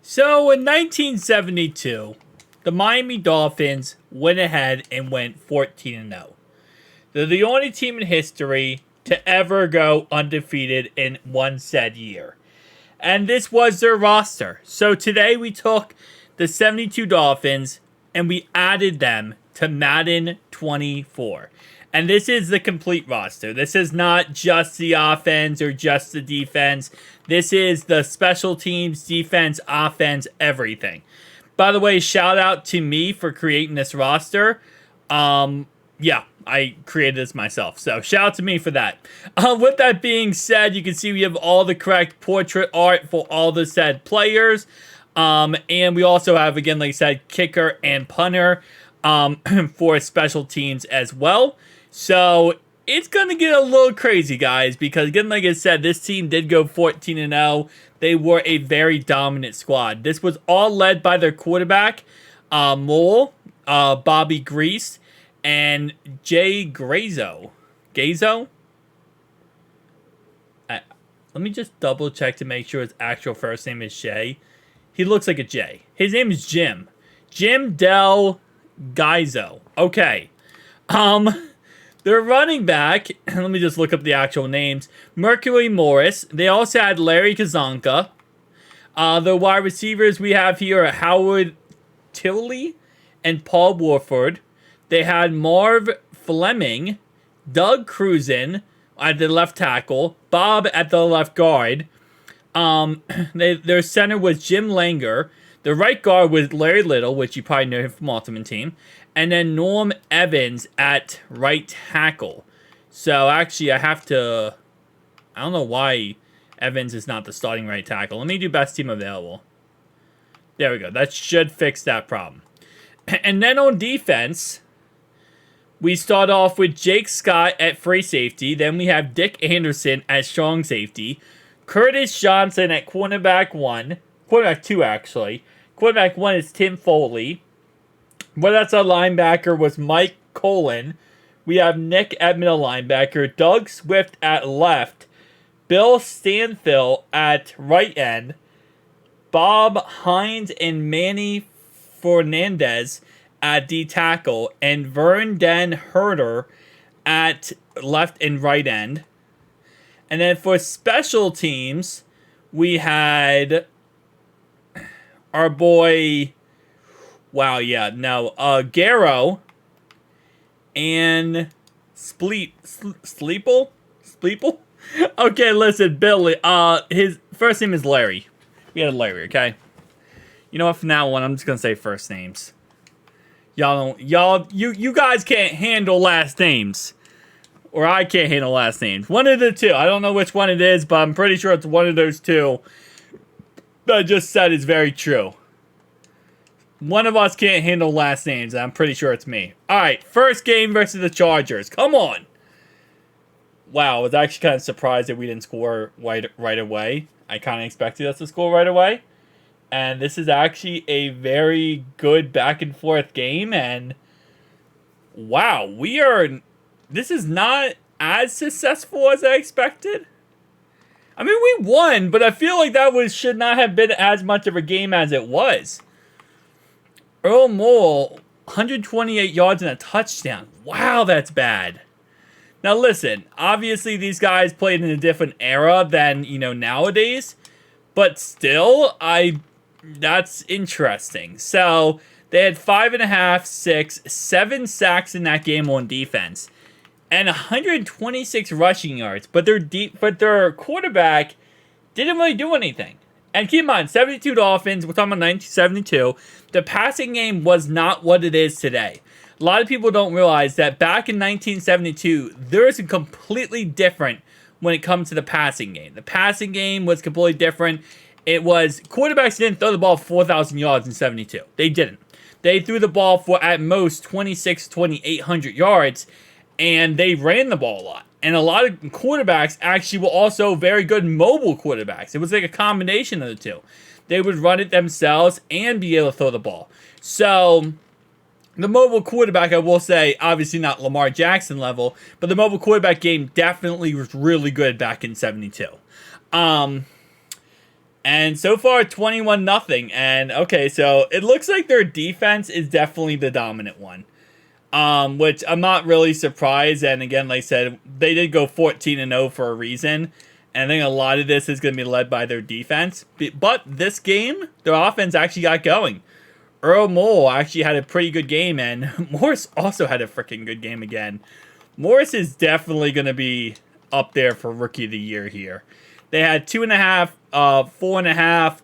So in 1972, the Miami Dolphins went ahead and went 14-0. They're the only team in history to ever go undefeated in one said year. And this was their roster. So today we took the 72 Dolphins and we added them to Madden 24. And this is the complete roster. This is not just the offense or just the defense. This is the special teams, defense, offense, everything. By the way, shout out to me for creating this roster. Yeah, I created this myself. So shout out to me for that. With that being said, you can see we have all the correct portrait art for all the said players. And we also have, again, like I said, kicker and punter for special teams as well. So it's going to get a little crazy, guys, because, again, like I said, this team did go 14-0. They were a very dominant squad. This was all led by their quarterback, Mole, Bobby Grease, and Jay Grazo. Gazo? Let me just double check to make sure his actual first name is Shay. He looks like a J. His name is Jim. Jim Del Gaizo. Okay. Their running back, let me just look up the actual names. Mercury Morris. They also had Larry Kazanka. The wide receivers we have here are Howard Tilley and Paul Warford. They had Marv Fleming, Doug Cruzen at the left tackle, Bob at the left guard. Their center was Jim Langer. The right guard was Larry Little, which you probably know him from Ultimate Team. And then Norm Evans at right tackle. So actually, I don't know why Evans is not the starting right tackle. Let me do best team available. There we go. That should fix that problem. And then on defense, we start off with Jake Scott at free safety. Then we have Dick Anderson at strong safety. Curtis Johnson at cornerback 1. Cornerback 2, actually. Cornerback 1 is Tim Foley. Well, that's our linebacker was Mike Colon. We have Nick at middle linebacker. Doug Swift at left. Bill Stanfill at right end. Bob Hines and Manny Fernandez at D tackle. And Vern Den Herder at left and right end. And then for special teams, we had our boy... Wow, yeah, no, Garrow and Sleeple? Okay, listen, Billy, his first name is Larry. We had Larry, okay? You know what, from now on, I'm just gonna say first names. You guys can't handle last names. Or I can't handle last names. One of the two. I don't know which one it is, but I'm pretty sure it's one of those two that I just said is very true. One of us can't handle last names, and I'm pretty sure it's me. Alright, first game versus the Chargers. Come on! Wow, I was actually kind of surprised that we didn't score right away. I kind of expected us to score right away. And this is actually a very good back and forth game, and wow, this is not as successful as I expected. I mean, we won, but I feel like that should not have been as much of a game as it was. Earl Mole, 128 yards and a touchdown. Wow, that's bad. Now listen, obviously these guys played in a different era than, nowadays. But still, that's interesting. So, they had 5.5, 6, 7 sacks in that game on defense. And 126 rushing yards. But their quarterback didn't really do anything. And keep in mind, 72 Dolphins, we're talking about 1972, the passing game was not what it is today. A lot of people don't realize that back in 1972, there is a completely different when it comes to the passing game. The passing game was completely different. It was, quarterbacks didn't throw the ball 4,000 yards in 72. They didn't. They threw the ball for, at most, 2,800 yards, and they ran the ball a lot. And a lot of quarterbacks actually were also very good mobile quarterbacks. It was like a combination of the two. They would run it themselves and be able to throw the ball. So, the mobile quarterback, I will say, obviously not Lamar Jackson level, but the mobile quarterback game definitely was really good back in 72. And so far, 21-0. And okay, so it looks like their defense is definitely the dominant one. Which I'm not really surprised. And again, like I said, they did go 14-0 for a reason. And I think a lot of this is going to be led by their defense. But this game, their offense actually got going. Earl Mole actually had a pretty good game, and Morris also had a freaking good game again. Morris is definitely going to be up there for Rookie of the Year here. They had 2.5, 4.5.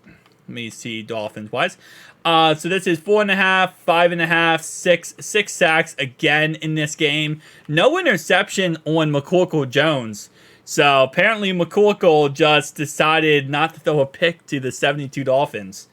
Let me see, Dolphins-wise. So this is 4.5, 5.5, 6 sacks again in this game. No interception on McCorkle Jones. So apparently McCorkle just decided not to throw a pick to the 72 Dolphins.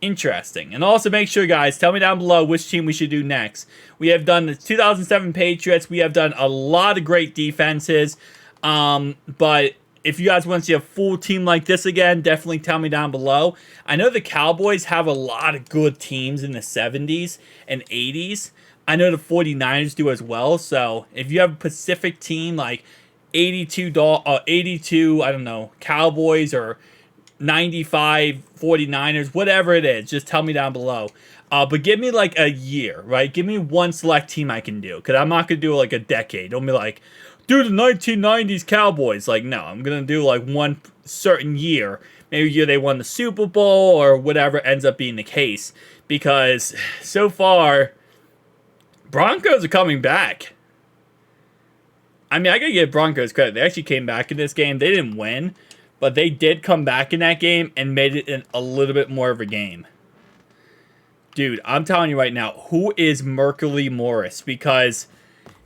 Interesting. And also make sure, guys, tell me down below which team we should do next. We have done the 2007 Patriots. We have done a lot of great defenses. But if you guys want to see a full team like this again, definitely tell me down below. I know the Cowboys have a lot of good teams in the 70s and 80s. I know the 49ers do as well. So if you have a Pacific team like 82, I don't know, Cowboys or 95 49ers, whatever it is, just tell me down below. But give me like a year, right? Give me one select team I can do, because I'm not going to do like a decade. Don't be like, do the 1990s Cowboys. Like, no, I'm going to do like one certain year. Maybe a year they won the Super Bowl or whatever ends up being the case. Because so far, Broncos are coming back. I mean, I got to give Broncos credit. They actually came back in this game. They didn't win, but they did come back in that game and made it a little bit more of a game. Dude, I'm telling you right now, who is Mercury Morris? Because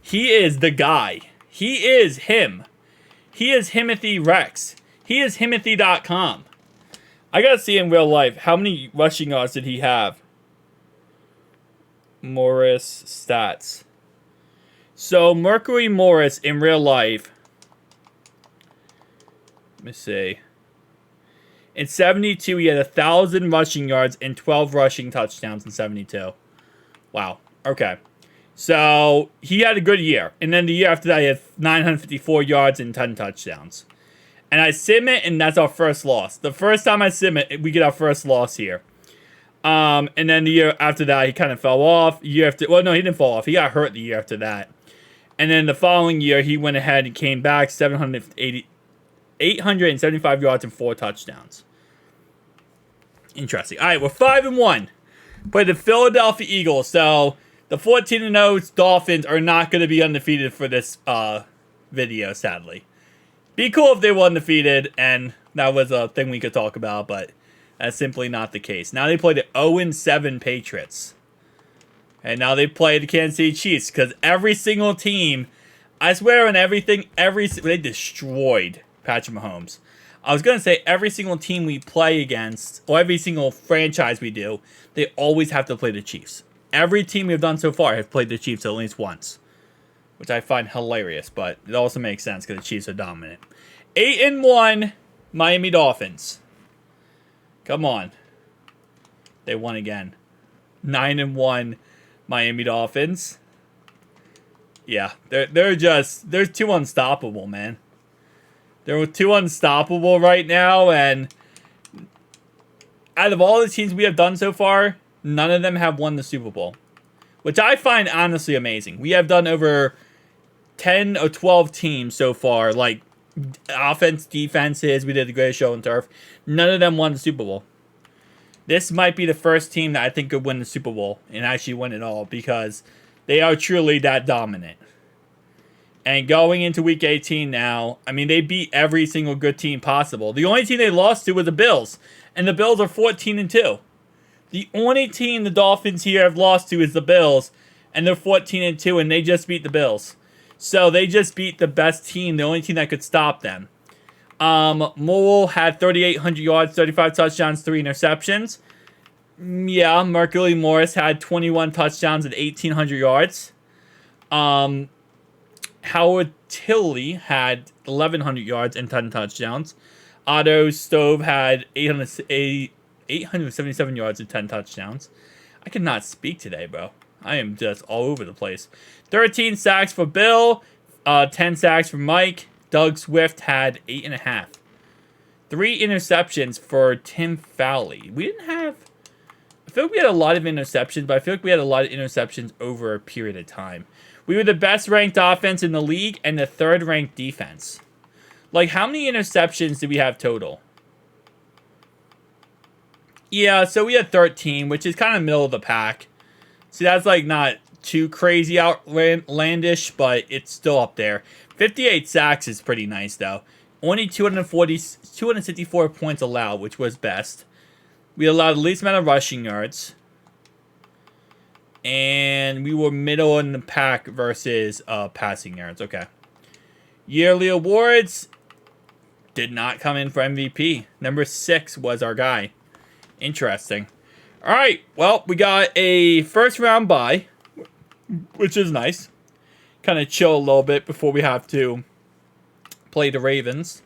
he is the guy. He is him. He is Himothy Rex. He is Himothy.com. I got to see in real life, how many rushing yards did he have? Morris stats. So, Mercury Morris in real life, let me see. In 72, he had 1,000 rushing yards and 12 rushing touchdowns in 72. Wow. Okay. So, he had a good year. And then the year after that, he had 954 yards and 10 touchdowns. And I sim it, and that's our first loss. The first time I sim it, we get our first loss here. And then the year after that, he kind of fell off. Well, no, he didn't fall off. He got hurt the year after that. And then the following year, he went ahead and came back, 875 yards and 4 touchdowns. Interesting. All right, we're 5-1. Play the Philadelphia Eagles. So the 14-0 Dolphins are not going to be undefeated for this video, sadly. Be cool if they were undefeated, and that was a thing we could talk about, but that's simply not the case. Now they play the 0-7 Patriots. And now they play the Kansas City Chiefs, because every single team, I swear on everything, they destroyed Patrick Mahomes. I was going to say every single team we play against, or every single franchise we do, they always have to play the Chiefs. Every team we've done so far has played the Chiefs at least once, which I find hilarious, but it also makes sense because the Chiefs are dominant. 8-1 Miami Dolphins. Come on. They won again. 9-1 Miami Dolphins. Yeah, they're too unstoppable, man. They're too unstoppable right now, and out of all the teams we have done so far, none of them have won the Super Bowl, which I find honestly amazing. We have done over 10 or 12 teams so far, like offense, defenses. We did the greatest show on turf. None of them won the Super Bowl. This might be the first team that I think could win the Super Bowl and actually win it all, because they are truly that dominant. And going into Week 18 now, I mean, they beat every single good team possible. The only team they lost to was the Bills, and the Bills are 14-2. The only team the Dolphins here have lost to is the Bills, and they're 14-2, and they just beat the Bills. So they just beat the best team, the only team that could stop them. Mole had 3,800 yards, 35 touchdowns, 3 interceptions. Yeah, Mercury Morris had 21 touchdowns and 1,800 yards. Howard Tilley had 1,100 yards and 10 touchdowns. Otto Stove had 877 yards and 10 touchdowns. I cannot speak today, bro. I am just all over the place. 13 sacks for Bill. 10 sacks for Mike. Doug Swift had 8.5. 3 interceptions for Tim Fowley. We didn't have... I feel like we had a lot of interceptions, but I feel like we had a lot of interceptions over a period of time. We were the best ranked offense in the league and the 3rd ranked defense. Like, how many interceptions did we have total? Yeah, so we had 13, which is kind of middle of the pack. See, that's like not too crazy outlandish, but it's still up there. 58 sacks is pretty nice, though. Only 254 points allowed, which was best. We allowed the least amount of rushing yards. And we were middle in the pack versus passing yards. Okay. Yearly awards did not come in for MVP. Number 6 was our guy. Interesting. All right. Well, we got a first round bye, which is nice. Kind of chill a little bit before we have to play the Ravens.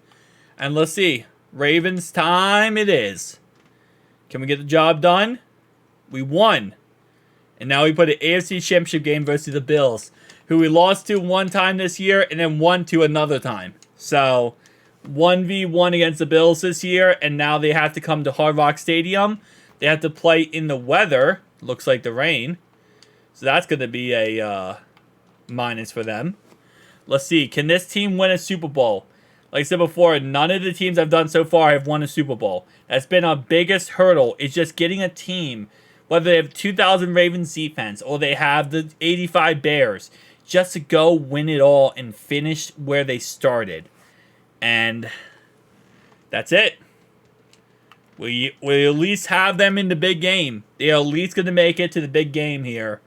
And let's see. Ravens time it is. Can we get the job done? We won. And now we put an AFC Championship game versus the Bills, who we lost to one time this year and then won to another time. So, 1v1 against the Bills this year, and now they have to come to Hard Rock Stadium. They have to play in the weather. Looks like the rain. So that's going to be a minus for them. Let's see. Can this team win a Super Bowl? Like I said before, none of the teams I've done so far have won a Super Bowl. That's been our biggest hurdle, is just getting a team, whether they have 2,000 Ravens defense or they have the 85 Bears, just to go win it all and finish where they started. And that's it. We at least have them in the big game. They are at least going to make it to the big game here.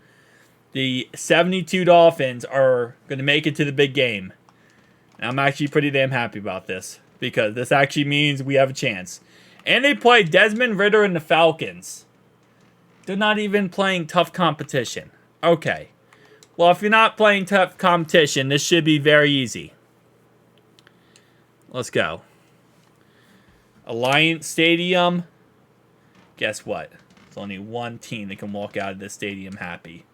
The 72 Dolphins are going to make it to the big game. And I'm actually pretty damn happy about this, because this actually means we have a chance. And they play Desmond Ridder and the Falcons. They're not even playing tough competition. Okay. Well, if you're not playing tough competition, this should be very easy. Let's go. Alliance Stadium. Guess what? There's only one team that can walk out of this stadium happy.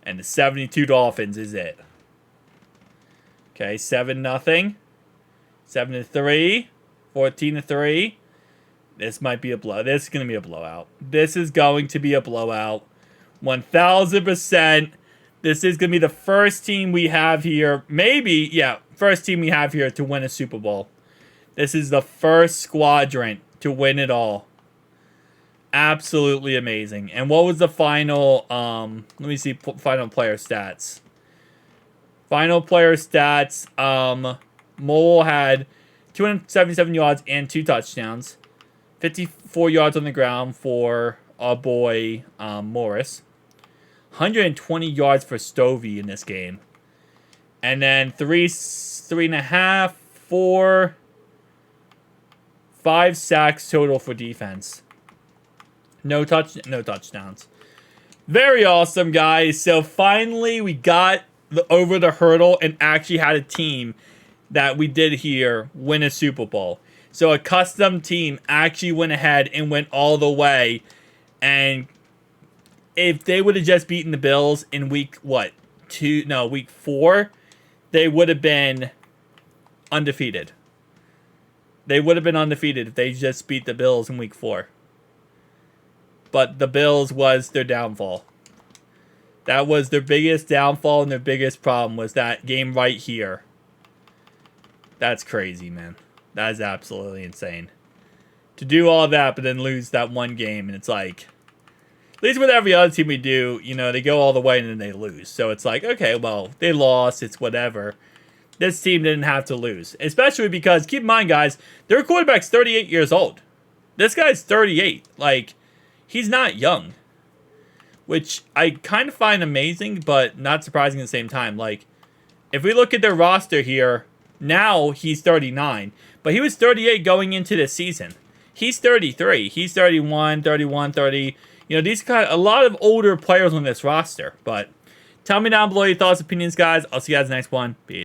And the 72 Dolphins is it. Okay, 7-0. 7-3. 14-3. This might be a blow. This is going to be a blowout. This is going to be a blowout. 1,000%. This is going to be the first team we have here. Maybe, yeah, first team we have here to win a Super Bowl. This is the first squadron to win it all. Absolutely amazing. And what was the final, let me see, final player stats. Final player stats, Mole had 277 yards and 2 touchdowns. 54 yards on the ground for our boy Morris. 120 yards for Stovey in this game. And then 3.5, 4, 5 sacks total for defense. No touchdowns. Very awesome, guys. So finally we got over the hurdle and actually had a team that we did here win a Super Bowl. So a custom team actually went ahead and went all the way. And if they would have just beaten the Bills in week 4, they would have been undefeated. They would have been undefeated if they just beat the Bills in week 4. But the Bills was their downfall. That was their biggest downfall, and their biggest problem was that game right here. That's crazy, man. That is absolutely insane. To do all that, but then lose that one game, and it's like, at least with every other team we do, you know, they go all the way and then they lose. So it's like, okay, well, they lost, it's whatever. This team didn't have to lose. Especially because, keep in mind, guys, their quarterback's 38 years old. This guy's 38. Like, he's not young. Which I kind of find amazing, but not surprising at the same time. Like, if we look at their roster here, now he's 39. But he was 38 going into this season. He's 33. He's 31, 30. You know, these kind of, a lot of older players on this roster. But tell me down below your thoughts, opinions, guys. I'll see you guys in the next one. Peace.